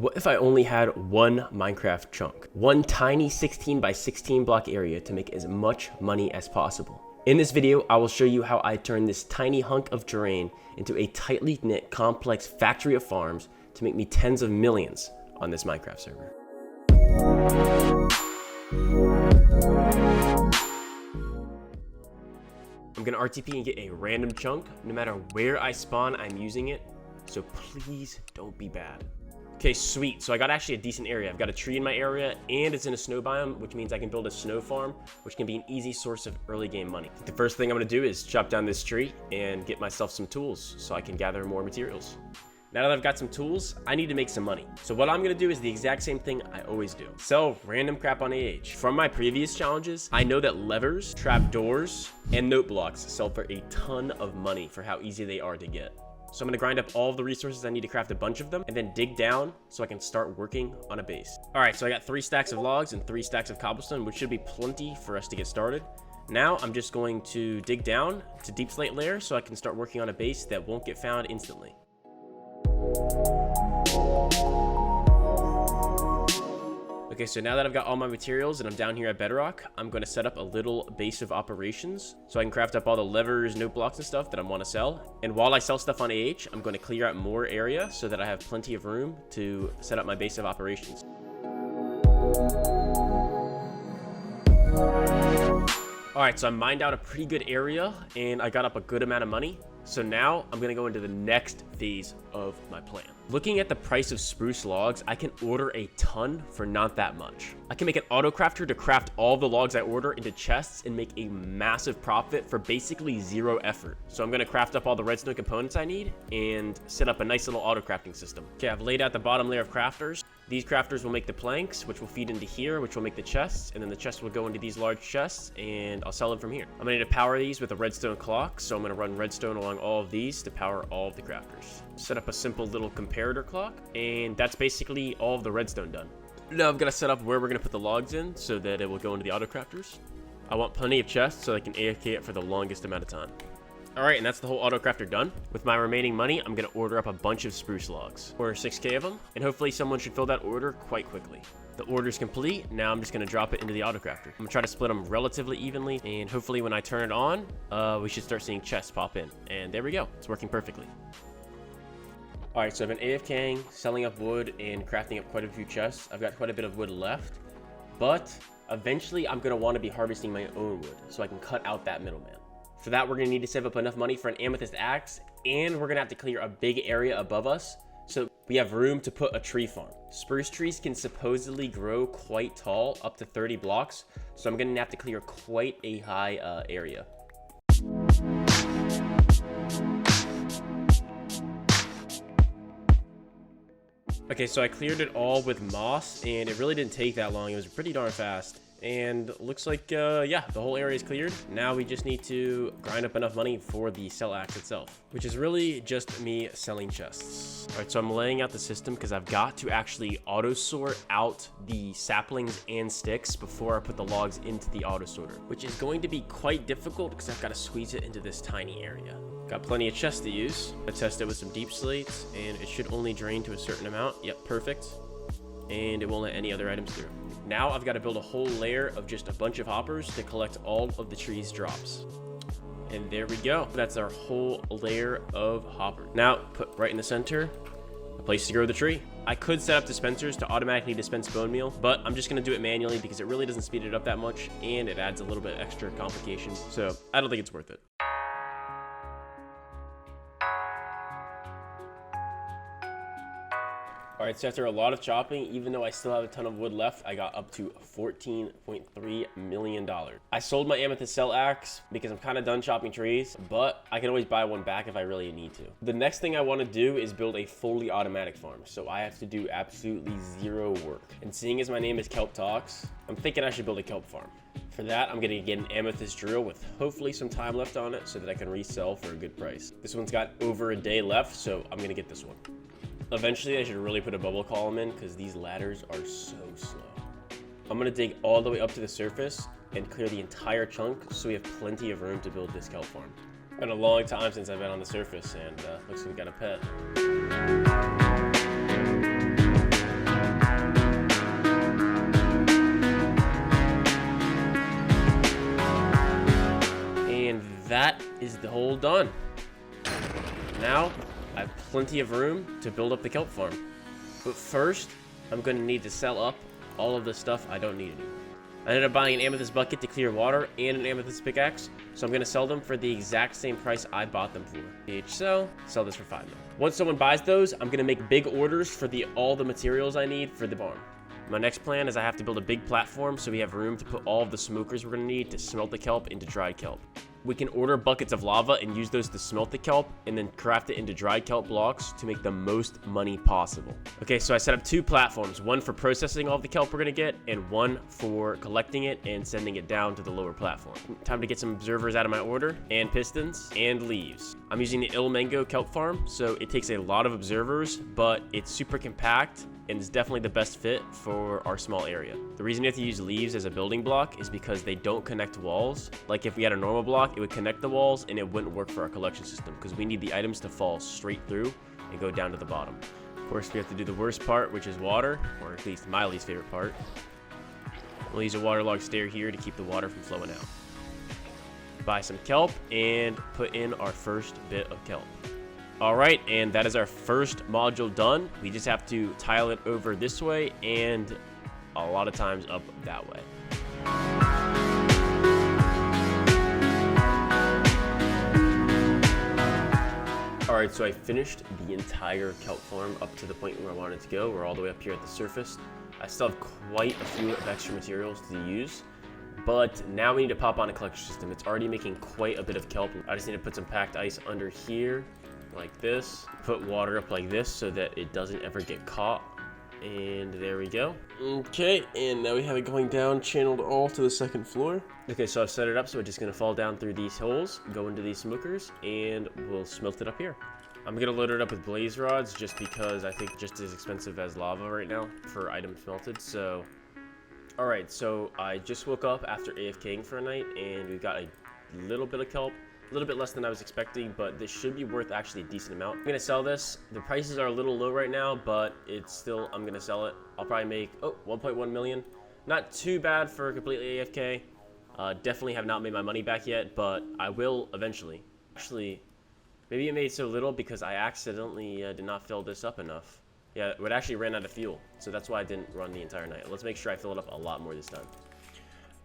What if I only had one Minecraft chunk? One tiny 16 by 16 block area to make as much money as possible. In this video, I will show you how I turn this tiny hunk of terrain into a tightly knit, complex factory of farms to make me tens of millions on this Minecraft server. I'm gonna RTP and get a random chunk. No matter where I spawn, I'm using it. So please don't be bad. Okay, sweet. So I got actually a decent area. I've got a tree in my area and it's in a snow biome, which means I can build a snow farm, which can be an easy source of early game money. The first thing I'm gonna do is chop down this tree and get myself some tools so I can gather more materials. Now that I've got some tools, I need to make some money. So what I'm gonna do is the exact same thing I always do. Sell random crap on AH. From my previous challenges, I know that levers, trapdoors, and note blocks sell for a ton of money for how easy they are to get. So I'm gonna grind up all of the resources I need to craft a bunch of them and then dig down so I can start working on a base. All right, so I got 3 stacks of logs and 3 stacks of cobblestone, which should be plenty for us to get started. Now I'm just going to dig down to deep slate layer so I can start working on a base that won't get found instantly. Okay, so now that I've got all my materials and I'm down here at Bedrock, I'm going to set up a little base of operations so I can craft up all the levers, note blocks, and stuff that I want to sell. And while I sell stuff on AH, I'm going to clear out more area so that I have plenty of room to set up my base of operations. All right, so I mined out a pretty good area and I got up a good amount of money. So now I'm gonna go into the next phase of my plan. Looking at the price of spruce logs, I can order a ton for not that much. I can make an Autocrafter to craft all the logs I order into chests and make a massive profit for basically 0 effort. So I'm gonna craft up all the redstone components I need and set up a nice little auto crafting system. Okay, I've laid out the bottom layer of crafters. These crafters will make the planks, which will feed into here, which will make the chests, and then the chests will go into these large chests, and I'll sell them from here. I'm gonna need to power these with a redstone clock, so I'm gonna run redstone along all of these to power all of the crafters. Set up a simple little comparator clock, and that's basically all of the redstone done. Now I've gotta set up where we're gonna put the logs in so that it will go into the auto crafters. I want plenty of chests so I can AFK it for the longest amount of time. All right, and that's the whole auto crafter done. With my remaining money, I'm gonna order up a bunch of spruce logs, or 6K of them, and hopefully someone should fill that order quite quickly. The order's complete. Now I'm just gonna drop it into the auto crafter. I'm gonna try to split them relatively evenly, and hopefully when I turn it on, we should start seeing chests pop in. And there we go, it's working perfectly. All right, so I've been AFKing, selling up wood, and crafting up quite a few chests. I've got quite a bit of wood left, but eventually I'm gonna wanna be harvesting my own wood so I can cut out that middleman. For that, we're gonna need to save up enough money for an amethyst axe, and we're gonna have to clear a big area above us so we have room to put a tree farm. Spruce trees can supposedly grow quite tall, up to 30 blocks, so I'm gonna have to clear quite a high area. Okay, so I cleared it all with moss, and it really didn't take that long. It was pretty darn fast. And looks like, yeah, the whole area is cleared. Now we just need to grind up enough money for the sell axe itself, which is really just me selling chests. All right, so I'm laying out the system because I've got to actually auto sort out the saplings and sticks before I put the logs into the auto sorter, which is going to be quite difficult because I've got to squeeze it into this tiny area. Got plenty of chests to use. I test it with some deep slates and it should only drain to a certain amount. Yep, perfect. And it won't let any other items through. Now I've got to build a whole layer of just a bunch of hoppers to collect all of the tree's drops. And there we go. That's our whole layer of hopper. Now put right in the center, a place to grow the tree. I could set up dispensers to automatically dispense bone meal, but I'm just gonna do it manually because it really doesn't speed it up that much and it adds a little bit extra complication. So I don't think it's worth it. All right, so after a lot of chopping, even though I still have a ton of wood left, I got up to $14.3 million. I sold my amethyst cell axe because I'm kind of done chopping trees, but I can always buy one back if I really need to. The next thing I want to do is build a fully automatic farm, so I have to do absolutely 0 work. And seeing as my name is KelpTalks, I'm thinking I should build a kelp farm. For that, I'm gonna get an amethyst drill with hopefully some time left on it so that I can resell for a good price. This one's got over a day left, so I'm gonna get this one. Eventually, I should really put a bubble column in because these ladders are so slow. I'm gonna dig all the way up to the surface and clear the entire chunk so we have plenty of room to build this kelp farm. It's been a long time since I've been on the surface and looks like we got a pet. done. Now, I have plenty of room to build up the kelp farm. But first, I'm going to need to sell up all of the stuff I don't need anymore. I ended up buying an amethyst bucket to clear water and an amethyst pickaxe, so I'm going to sell them for the exact same price I bought them for. sell this for 5 mil. Once someone buys those, I'm going to make big orders for all the materials I need for the farm. My next plan is I have to build a big platform so we have room to put all of the smokers we're going to need to smelt the kelp into dried kelp. We can order buckets of lava and use those to smelt the kelp and then craft it into dried kelp blocks to make the most money possible. Okay, so I set up 2 platforms, one for processing all of the kelp we're gonna get and one for collecting it and sending it down to the lower platform. Time to get some observers out of my order and pistons and leaves. I'm using the Il Mango kelp farm, so it takes a lot of observers, but it's super compact and it's definitely the best fit for our small area. The reason you have to use leaves as a building block is because they don't connect walls. Like if we had a normal block, it would connect the walls and it wouldn't work for our collection system because we need the items to fall straight through and go down to the bottom. Of course, we have to do the worst part, which is water, or at least my least favorite part. We'll use a waterlogged stair here to keep the water from flowing out. Buy some kelp and put in our first bit of kelp. All right, and that is our first module done. We just have to tile it over this way and a lot of times up that way. All right, so I finished the entire kelp farm up to the point where I wanted to go. We're all the way up here at the surface. I still have quite a few of extra materials to use, but now we need to pop on a collection system. It's already making quite a bit of kelp. I just need to put some packed ice under here like this, put water up like this so that it doesn't ever get caught, and there we go. Okay, and now we have it going down, channeled all to the second floor. Okay, so I've set it up so it's just gonna fall down through these holes, go into these smokers, and we'll smelt it up here. I'm gonna load it up with blaze rods just because I think just as expensive as lava right now for items smelted. So all right, so I just woke up after AFKing for a night and we've got a little bit of kelp. A little bit less than I was expecting, but this should be worth actually a decent amount. I'm gonna sell this. The prices are a little low right now, but it's still, I'm gonna sell it. I'll probably make 1.1 million. Not too bad for completely AFK. Definitely have not made my money back yet, but I will eventually. Actually, maybe it made so little because I accidentally did not fill this up enough. Yeah, it actually ran out of fuel, so that's why I didn't run the entire night. Let's make sure I fill it up a lot more this time.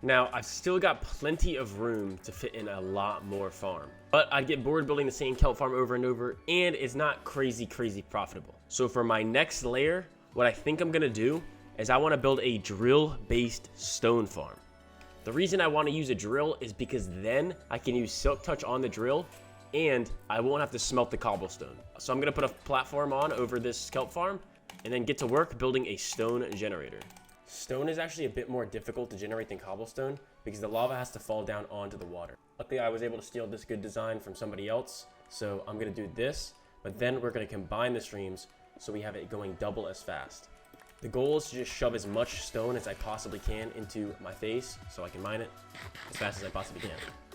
Now, I've still got plenty of room to fit in a lot more farm, but I'd get bored building the same kelp farm over and over, and it's not crazy profitable. So for my next layer, what I think I'm gonna do is I wanna build a drill-based stone farm. The reason I wanna use a drill is because then I can use silk touch on the drill, and I won't have to smelt the cobblestone. So I'm gonna put a platform on over this kelp farm, and then get to work building a stone generator. Stone is actually a bit more difficult to generate than cobblestone because the lava has to fall down onto the water. Luckily, I was able to steal this good design from somebody else, so I'm gonna do this, but then we're gonna combine the streams so we have it going double as fast. The goal is to just shove as much stone as I possibly can into my face so I can mine it as fast as I possibly can.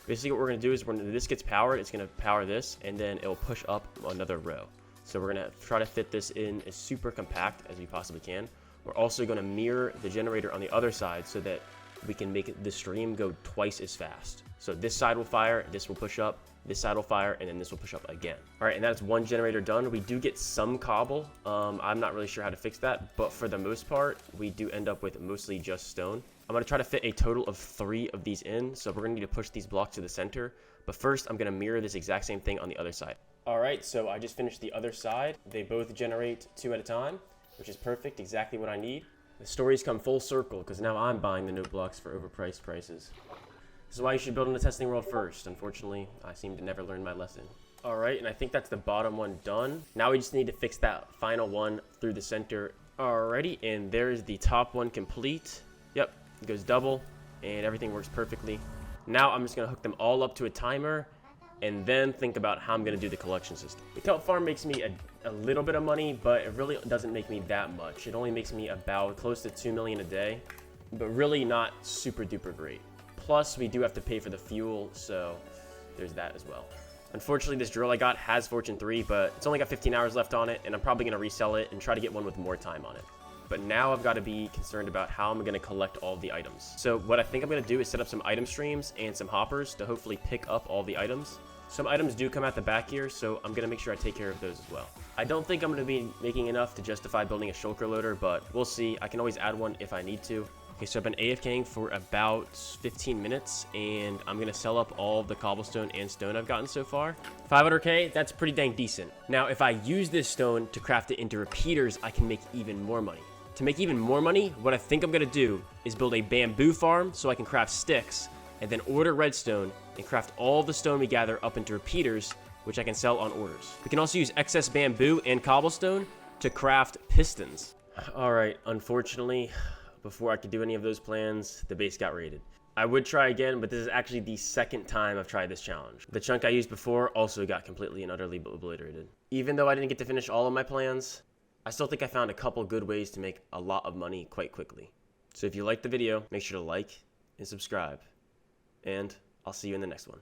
Basically what we're gonna do is when this gets powered, it's gonna power this and then it'll push up another row. So we're gonna try to fit this in as super compact as we possibly can. We're also going to mirror the generator on the other side so that we can make the stream go twice as fast. So this side will fire, this will push up, this side will fire, and then this will push up again. All right, and that's one generator done. We do get some cobble. I'm not really sure how to fix that, but for the most part, we do end up with mostly just stone. I'm going to try to fit a total of 3 of these in, so we're going to need to push these blocks to the center. But first, I'm going to mirror this exact same thing on the other side. All right, so I just finished the other side. They both generate 2 at a time, which is perfect, exactly what I need. The stories come full circle because now I'm buying the note blocks for overpriced prices. This is why you should build in the testing world first. Unfortunately, I seem to never learn my lesson. All right, and I think that's the bottom one done. Now we just need to fix that final one through the center. Alrighty, and there's the top one complete. Yep, it goes double, and everything works perfectly. Now I'm just gonna hook them all up to a timer and then think about how I'm gonna do the collection system. The kelp farm makes me a little bit of money, but it really doesn't make me that much. It only makes me about close to 2 million a day, but really not super duper great. Plus, we do have to pay for the fuel, so there's that as well. Unfortunately, this drill I got has Fortune 3, but it's only got 15 hours left on it, and I'm probably gonna resell it and try to get one with more time on it. But now I've got to be concerned about how I'm going to collect all the items. So what I think I'm going to do is set up some item streams and some hoppers to hopefully pick up all the items. Some items do come out the back here, so I'm going to make sure I take care of those as well. I don't think I'm going to be making enough to justify building a shulker loader, but we'll see. I can always add one if I need to. Okay, so I've been AFKing for about 15 minutes, and I'm going to sell up all of the cobblestone and stone I've gotten so far. 500k, that's pretty dang decent. Now, if I use this stone to craft it into repeaters, I can make even more money. To make even more money, what I think I'm going to do is build a bamboo farm so I can craft sticks, and then order redstone and craft all the stone we gather up into repeaters, which I can sell on orders. We can also use excess bamboo and cobblestone to craft pistons. All right, unfortunately, before I could do any of those plans, the base got raided. I would try again, but this is actually the second time I've tried this challenge. The chunk I used before also got completely and utterly obliterated. Even though I didn't get to finish all of my plans, I still think I found a couple good ways to make a lot of money quite quickly. So if you liked the video, make sure to like and subscribe, and I'll see you in the next one.